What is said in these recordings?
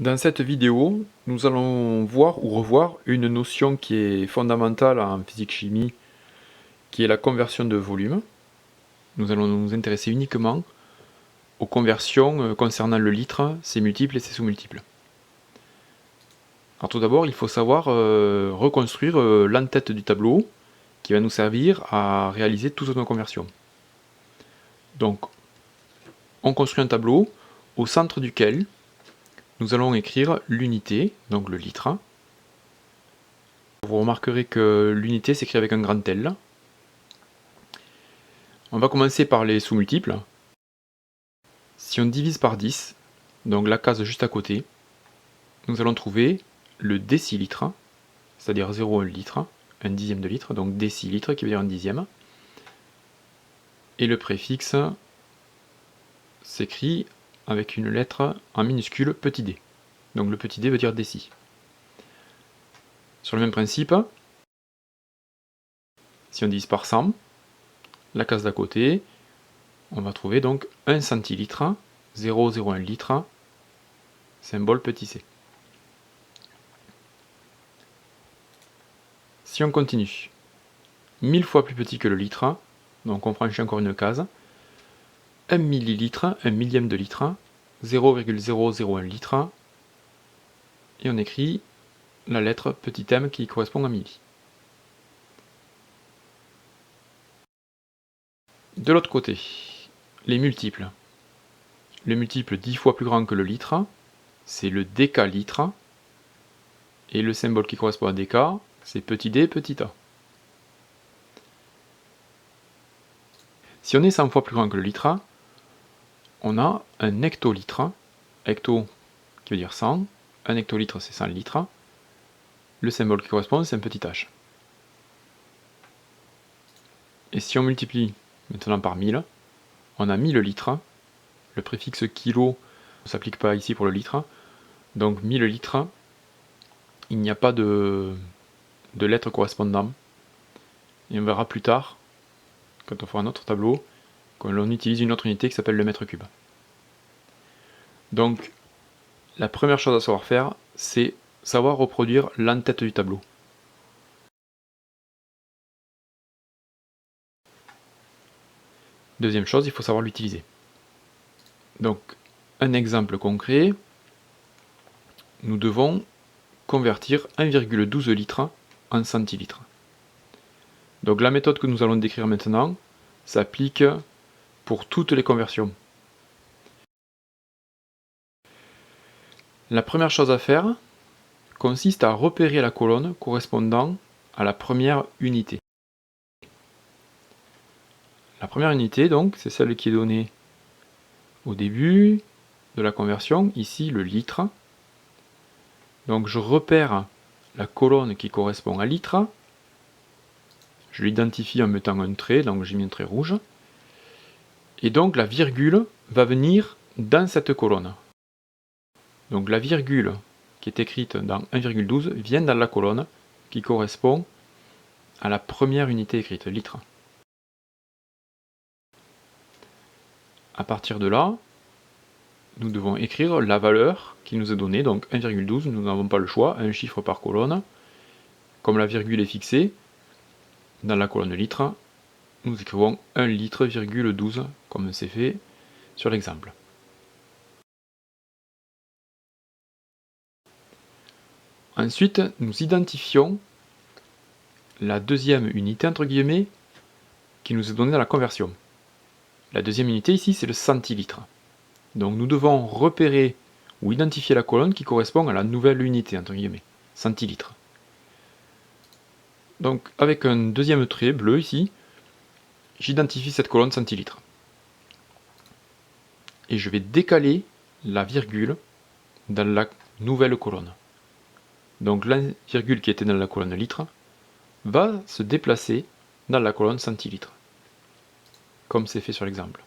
Dans cette vidéo, nous allons voir ou revoir une notion qui est fondamentale en physique-chimie, qui est la conversion de volume. Nous allons nous intéresser uniquement aux conversions concernant le litre, ses multiples et ses sous-multiples. Alors tout d'abord, il faut savoir reconstruire l'entête du tableau qui va nous servir à réaliser toutes nos conversions. Donc, on construit un tableau au centre duquel nous allons écrire l'unité, donc le litre. Vous remarquerez que l'unité s'écrit avec un grand L. On va commencer par les sous-multiples. Si on divise par 10, donc la case juste à côté, nous allons trouver le décilitre, c'est-à-dire 0,1 litre, un dixième de litre, donc décilitre qui veut dire un dixième. Et le préfixe s'écrit avec une lettre en minuscule petit d. Donc le petit d veut dire déci. Sur le même principe, si on divise par 100, la case d'à côté, on va trouver donc 1 centilitre, 0,01 litre, symbole petit c. Si on continue, 1000 fois plus petit que le litre, donc on franchit encore une case, 1 millilitre, 1 millième de litre, 0,001 litre, et on écrit la lettre petit m qui correspond à milli. De l'autre côté, les multiples. Le multiple 10 fois plus grand que le litre, c'est le décalitre, et le symbole qui correspond à déca, c'est petit d, petit a. Si on est 100 fois plus grand que le litre, on a un hectolitre, hecto qui veut dire 100, un hectolitre c'est 100 litres, le symbole qui correspond c'est un petit h. Et si on multiplie maintenant par 1000, on a 1000 litres, le préfixe kilo ne s'applique pas ici pour le litre, donc 1000 litres, il n'y a pas de lettres correspondant, et on verra plus tard, quand on fera un autre tableau, que l'on utilise une autre unité qui s'appelle le mètre cube. Donc, la première chose à savoir faire, c'est savoir reproduire l'entête du tableau. Deuxième chose, il faut savoir l'utiliser. Donc, un exemple concret, nous devons convertir 1,12 litres en centilitres. Donc la méthode que nous allons décrire maintenant s'applique pour toutes les conversions. La première chose à faire consiste à repérer la colonne correspondant à la première unité. La première unité, donc, c'est celle qui est donnée au début de la conversion, ici le litre. Donc je repère la colonne qui correspond à litre, je l'identifie en mettant un trait, donc j'ai mis un trait rouge, et donc la virgule va venir dans cette colonne. Donc la virgule qui est écrite dans 1,12 vient dans la colonne qui correspond à la première unité écrite, litre. À partir de là, nous devons écrire la valeur qui nous est donnée, donc 1,12, nous n'avons pas le choix, un chiffre par colonne. Comme la virgule est fixée, dans la colonne litre, nous écrivons 1 litre,12, comme c'est fait sur l'exemple. Ensuite, nous identifions la deuxième unité, entre guillemets, qui nous est donnée dans la conversion. La deuxième unité ici, c'est le centilitre. Donc nous devons repérer ou identifier la colonne qui correspond à la nouvelle unité, entre guillemets, centilitre. Donc avec un deuxième trait bleu ici, j'identifie cette colonne centilitre. Et je vais décaler la virgule dans la nouvelle colonne. Donc la virgule qui était dans la colonne litre va se déplacer dans la colonne centilitre, comme c'est fait sur l'exemple.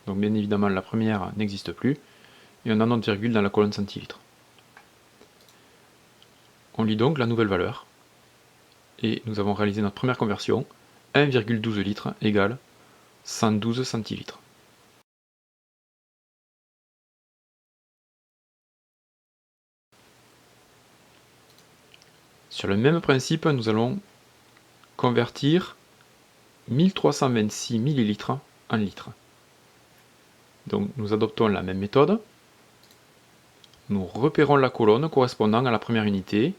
Donc bien évidemment la première n'existe plus, et on a notre virgule dans la colonne centilitre. On lit donc la nouvelle valeur, et nous avons réalisé notre première conversion, 1,12 litres égale 112 centilitres. Sur le même principe, nous allons convertir 1326 ml en litres. Donc nous adoptons la même méthode. Nous repérons la colonne correspondant à la première unité,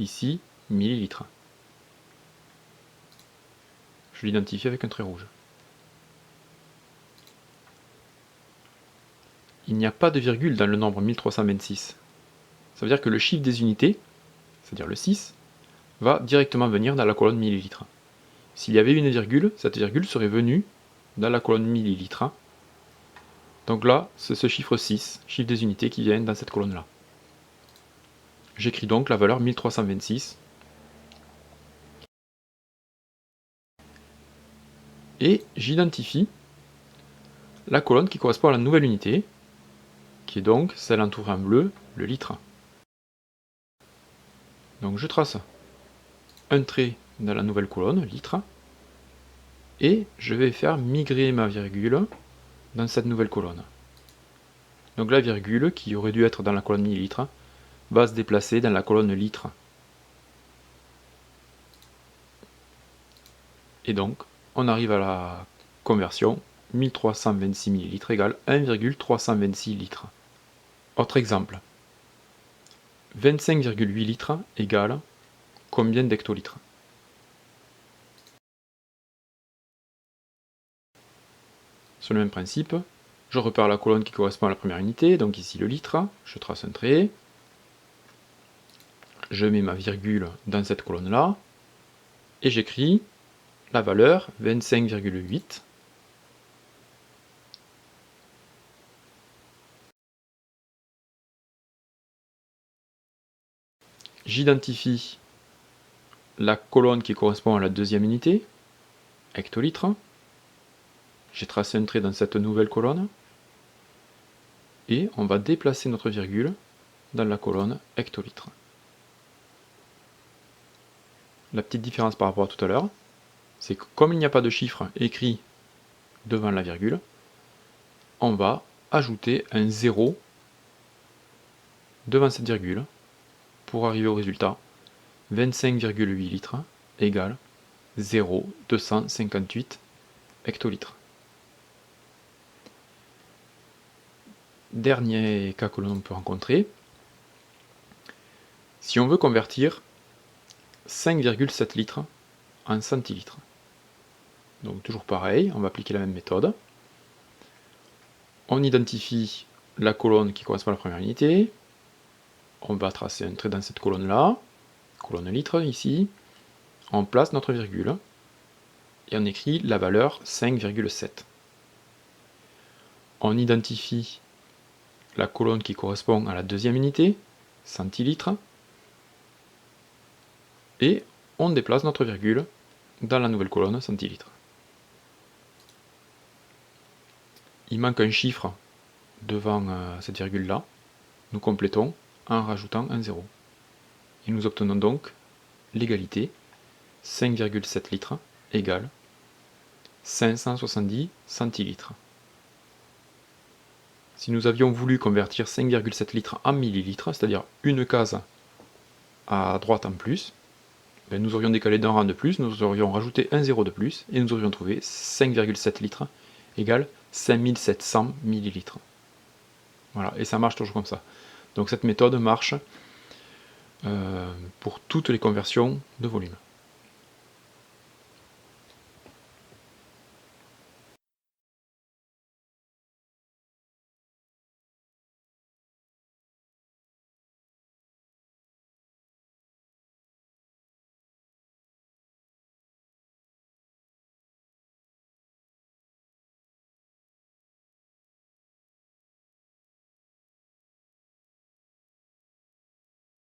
ici millilitres. Je l'identifie avec un trait rouge. Il n'y a pas de virgule dans le nombre 1326. Ça veut dire que le chiffre des unités, c'est-à-dire le 6, va directement venir dans la colonne millilitres. S'il y avait une virgule, cette virgule serait venue dans la colonne millilitres. Donc là, c'est ce chiffre 6, chiffre des unités, qui vient dans cette colonne-là. J'écris donc la valeur 1326. Et j'identifie la colonne qui correspond à la nouvelle unité, qui est donc celle entourée en bleu, le litre. Donc je trace un trait dans la nouvelle colonne, litre, et je vais faire migrer ma virgule dans cette nouvelle colonne. Donc la virgule, qui aurait dû être dans la colonne millilitre, va se déplacer dans la colonne litre. Et donc, on arrive à la conversion 1326 ml égale 1,326 litres. Autre exemple. 25,8 litres égale combien d'hectolitres? Sur le même principe, je repère la colonne qui correspond à la première unité, donc ici le litre, je trace un trait, je mets ma virgule dans cette colonne-là, et j'écris la valeur 25,8. J'identifie la colonne qui correspond à la deuxième unité, hectolitres. J'ai tracé un trait dans cette nouvelle colonne, et on va déplacer notre virgule dans la colonne hectolitres. La petite différence par rapport à tout à l'heure, c'est que comme il n'y a pas de chiffre écrit devant la virgule, on va ajouter un 0 devant cette virgule pour arriver au résultat 25,8 litres égale 0,258 hectolitres. Dernier cas que l'on peut rencontrer, si on veut convertir 5,7 litres en centilitres. Donc toujours pareil, on va appliquer la même méthode. On identifie la colonne qui correspond à la première unité. On va tracer un trait dans cette colonne-là, colonne litre ici. On place notre virgule et on écrit la valeur 5,7. On identifie la colonne qui correspond à la deuxième unité, centilitres. Et on déplace notre virgule dans la nouvelle colonne centilitres. Il manque un chiffre devant cette virgule-là. Nous complétons en rajoutant un 0. Et nous obtenons donc l'égalité 5,7 litres égale 570 centilitres. Si nous avions voulu convertir 5,7 litres en millilitres, c'est-à-dire une case à droite en plus, ben nous aurions décalé d'un rang de plus, nous aurions rajouté un 0 de plus, et nous aurions trouvé 5,7 litres égale 5700 millilitres. Voilà, et ça marche toujours comme ça. Donc cette méthode marche pour toutes les conversions de volume.